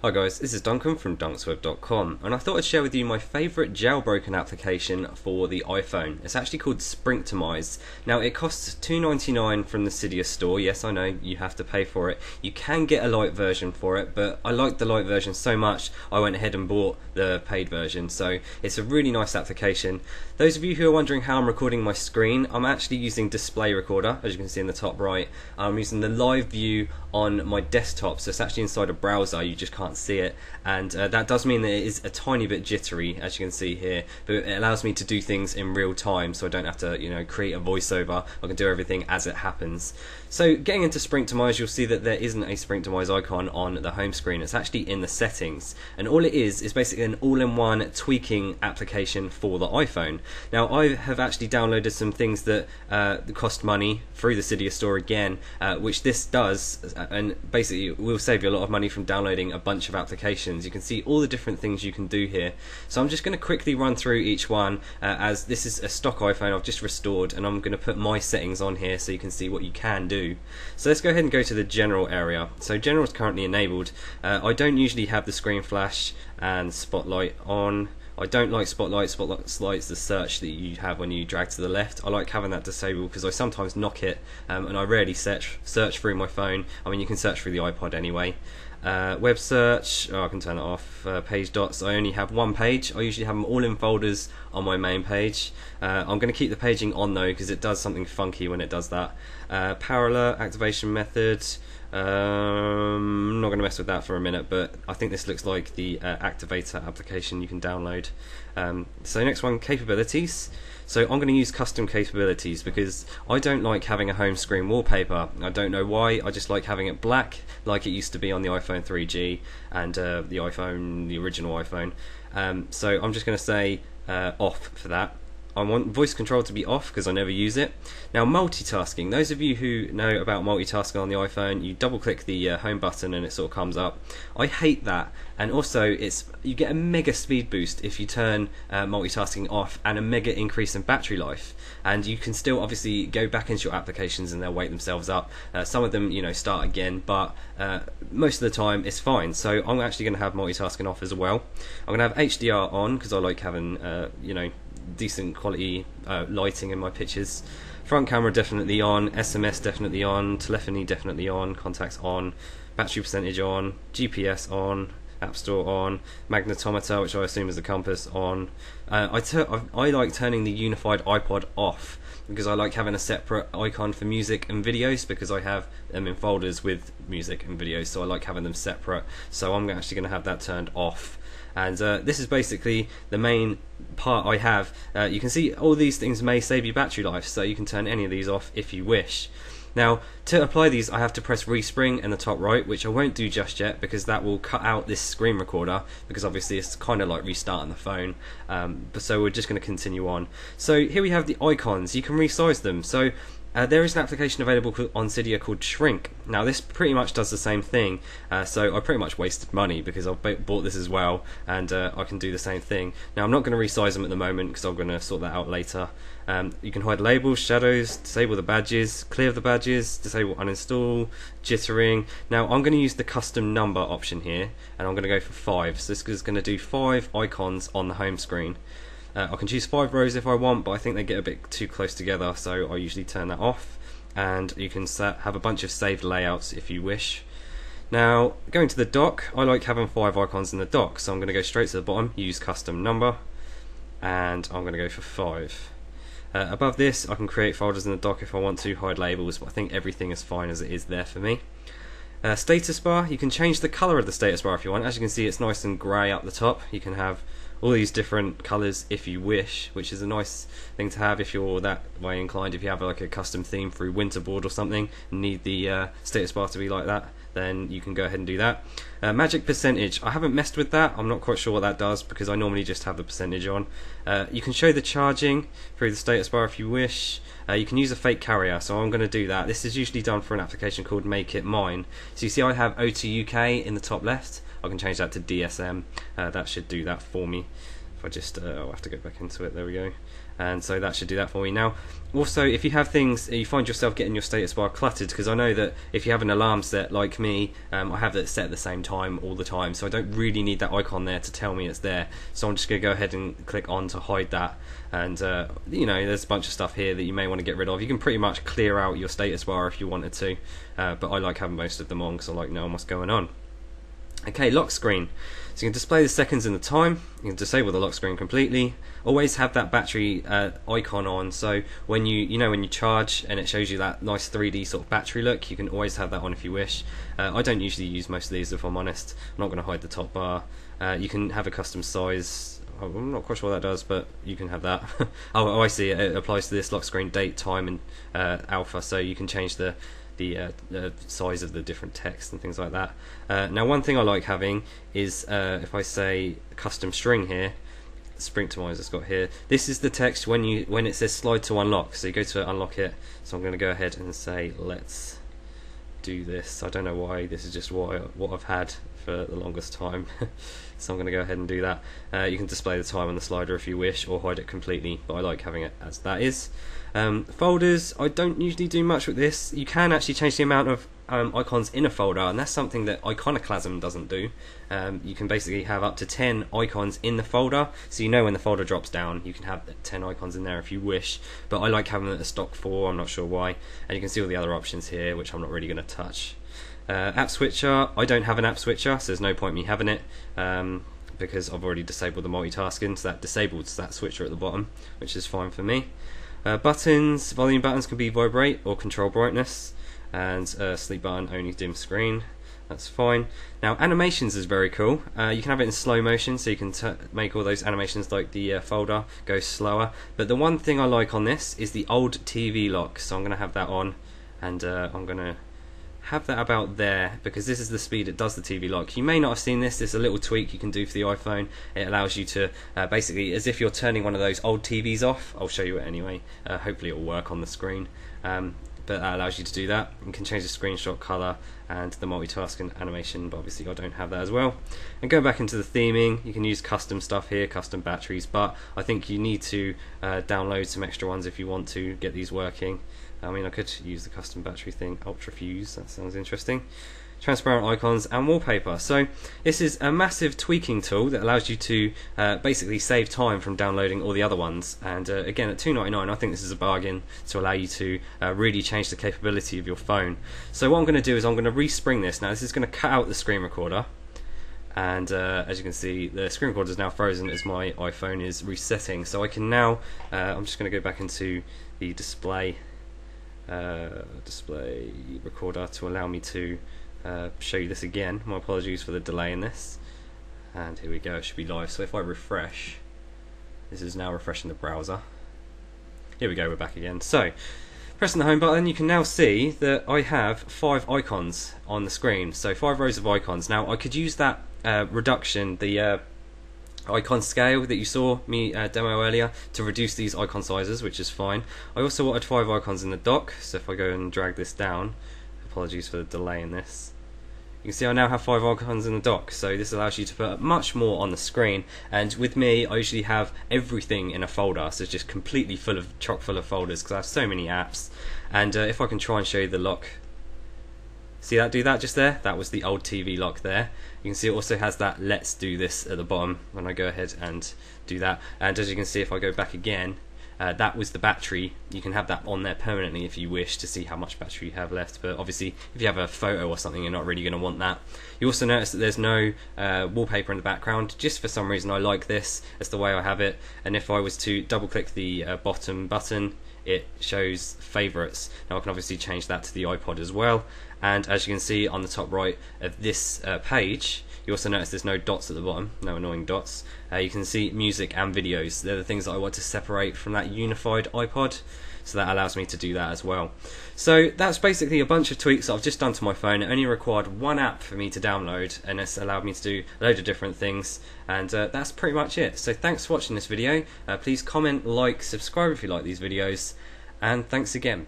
Hi guys, this is Duncan from dunksweb.com, and I thought I'd share with you my favourite jailbroken application for the iPhone. It's actually called Springtomize. Now it costs $2.99 from the Cydia store. Yes, I know, you have to pay for it. You can get a light version for it, but I like the light version so much I went ahead and bought the paid version, so it's a really nice application. Those of you who are wondering how I'm recording my screen, I'm actually using Display Recorder, as you can see in the top right. I'm using the live view on my desktop, so it's actually inside a browser, you just can't see it, and that does mean that it is a tiny bit jittery, as you can see here, but it allows me to do things in real time, so I don't have to create a voiceover. I can do everything as it happens. So getting into Springtomize, you'll see that there isn't a Springtomize icon on the home screen. It's actually in the settings, and all it is basically an all-in-one tweaking application for the iPhone. Now I have actually downloaded some things that cost money through the Cydia store again, which this does, and basically will save you a lot of money from downloading a bunch of applications. You can see all the different things you can do here. So I'm just going to quickly run through each one, as this is a stock iPhone I've just restored, and I'm going to put my settings on here so you can see what you can do. So let's go ahead and go to the general area. So general is currently enabled. I don't usually have the screen flash and spotlight on. I don't like spotlight. Spotlight's the search that you have when you drag to the left. I like having that disabled because I sometimes knock it, and I rarely search through my phone. I mean, you can search through the iPod anyway. Web search, I can turn it off. Page dots, I only have one page. I usually have them all in folders on my main page. I'm going to keep the paging on though, because it does something funky when it does that. Parallel activation method, I'm not going to mess with that for a minute, but I think this looks like the activator application you can download. So next one, capabilities. So I'm going to use custom capabilities because I don't like having a home screen wallpaper. I don't know why, I just like having it black like it used to be on the iPhone 3G and the original iPhone. So I'm just going to say off for that. I want voice control to be off because I never use it. Now multitasking, those of you who know about multitasking on the iPhone, you double click the home button and it sort of comes up. I hate that, and also you get a mega speed boost if you turn multitasking off, and a mega increase in battery life, and you can still obviously go back into your applications and they'll wake themselves up. Some of them start again, but most of the time it's fine. So I'm actually going to have multitasking off as well. I'm going to have HDR on because I like having decent quality lighting in my pictures. Front camera definitely on, SMS definitely on, telephony definitely on, contacts on, battery percentage on, GPS on, App Store on, magnetometer, which I assume is the compass, on. I like turning the unified iPod off because I like having a separate icon for music and videos, because I have them in folders with music and videos, so I like having them separate. So I'm actually going to have that turned off. And this is basically the main part I have. You can see all these things may save you battery life, so you can turn any of these off if you wish. Now to apply these I have to press respring in the top right, which I won't do just yet because that will cut out this screen recorder, because obviously it's kind of like restarting the phone. So we're just going to continue on. So here we have the icons. You can resize them. So there is an application available on Cydia called Shrink. Now this pretty much does the same thing, so I pretty much wasted money because I've bought this as well, and I can do the same thing. Now I'm not going to resize them at the moment because I'm going to sort that out later. You can hide labels, shadows, disable the badges, clear the badges, disable uninstall, jittering. Now I'm going to use the custom number option here, and I'm going to go for 5. So this is going to do 5 icons on the home screen. I can choose 5 rows if I want, but I think they get a bit too close together, so I usually turn that off. And you can have a bunch of saved layouts if you wish. Now going to the dock, I like having 5 icons in the dock, so I'm going to go straight to the bottom, use custom number, and I'm going to go for 5. Above this I can create folders in the dock if I want to, hide labels, but I think everything is fine as it is there for me. Status bar, you can change the colour of the status bar if you want. As you can see, it's nice and grey up the top. You can have all these different colours if you wish, which is a nice thing to have if you're that way inclined. If you have like a custom theme through Winterboard or something and need the status bar to be like that, then you can go ahead and do that. Magic percentage, I haven't messed with that. I'm not quite sure what that does because I normally just have the percentage on. You can show the charging through the status bar if you wish. You can use a fake carrier, so I'm going to do that. This is usually done for an application called Make It Mine. So you see I have O2 UK in the top left. I can change that to DSM. That should do that for me. if I just I'll have to go back into it, there we go. And so that should do that for me. Now also, if you have things, you find yourself getting your status bar cluttered, because I know that if you have an alarm set like me, I have that set at the same time all the time, so I don't really need that icon there to tell me it's there. So I'm just going to go ahead and click on to hide that. And you know, there's a bunch of stuff here that you may want to get rid of. You can pretty much clear out your status bar if you wanted to, but I like having most of them on because I like knowing what's going on. Okay, lock screen. So you can display the seconds and the time. You can disable the lock screen completely. Always have that battery icon on, so when when you charge and it shows you that nice 3D sort of battery look, you can always have that on if you wish. I don't usually use most of these, if I'm honest. I'm not going to hide the top bar. You can have a custom size. I'm not quite sure what that does, but you can have that. Oh, I see. It applies to this lock screen date, time, and alpha, so you can change the size of the different text and things like that. Now, one thing I like having is if I say custom string here, Springtomize has got here. This is the text when it says slide to unlock. So you go to unlock it. So I'm going to go ahead and say let's do this. I don't know why. This is just what I've had for the longest time. So I'm going to go ahead and do that. You can display the time on the slider if you wish, or hide it completely, but I like having it as that is. Folders, I don't usually do much with this. You can actually change the amount of icons in a folder, and that's something that Iconoclasm doesn't do. You can basically have up to 10 icons in the folder, so you know when the folder drops down you can have 10 icons in there if you wish, but I like having it at stock 4, I'm not sure why. And you can see all the other options here, which I'm not really going to touch. App switcher, I don't have an app switcher, so there's no point me having it, because I've already disabled the multitasking, so that disables that switcher at the bottom, which is fine for me. Buttons, volume buttons can be vibrate or control brightness, and sleep button only dim screen. That's fine. Now animations is very cool. You can have it in slow motion, so you can make all those animations like the folder go slower. But the one thing I like on this is the old TV lock, so I'm going to have that on, and I'm going to have that about there, because this is the speed it does the TV lock. You may not have seen this. There's a little tweak you can do for the iPhone. It allows you to basically, as if you're turning one of those old TVs off. I'll show you it anyway. Hopefully it will work on the screen. But that allows you to do that. You can change the screenshot color and the multitasking animation, but obviously I don't have that as well. And going back into the theming, you can use custom stuff here, custom batteries, but I think you need to download some extra ones if you want to get these working. I mean, I could use the custom battery thing, Ultra Fuse, that sounds interesting. Transparent icons and wallpaper. So this is a massive tweaking tool that allows you to basically save time from downloading all the other ones. And again, at $2.99, I think this is a bargain to allow you to really change the capability of your phone. So what I'm going to do is I'm going to respring this. Now this is going to cut out the screen recorder. And as you can see, the screen recorder is now frozen as my iPhone is resetting. So I can now, I'm just going to go back into the display recorder to allow me to show you this again. My apologies for the delay in this. And here we go, it should be live. So if I refresh, this is now refreshing the browser. Here we go, we're back again. So pressing the home button, you can now see that I have 5 icons on the screen. So 5 rows of icons. Now I could use that reduction, the icon scale that you saw me demo earlier, to reduce these icon sizes, which is fine. I also wanted 5 icons in the dock, so if I go and drag this down, apologies for the delay in this, you can see I now have 5 icons in the dock, so this allows you to put much more on the screen. And with me, I usually have everything in a folder, so it's just completely chock full of folders, because I have so many apps. And if I can try and show you the lock, see that do that just there? That was the old TV lock there. You can see it also has that let's do this at the bottom when I go ahead and do that. And as you can see, if I go back again, that was the battery. You can have that on there permanently if you wish to see how much battery you have left, but obviously if you have a photo or something, you're not really going to want that. You also notice that there's no wallpaper in the background. Just for some reason I like this, it's the way I have it. And if I was to double click the bottom button, it shows favorites. Now I can obviously change that to the iPod as well. And as you can see on the top right of this page, you also notice there's no dots at the bottom, no annoying dots. You can see music and videos. They're the things that I want to separate from that unified iPod, so that allows me to do that as well. So that's basically a bunch of tweaks that I've just done to my phone. It only required one app for me to download, and it's allowed me to do a load of different things, and that's pretty much it. So thanks for watching this video. Please comment, like, subscribe if you like these videos, and thanks again.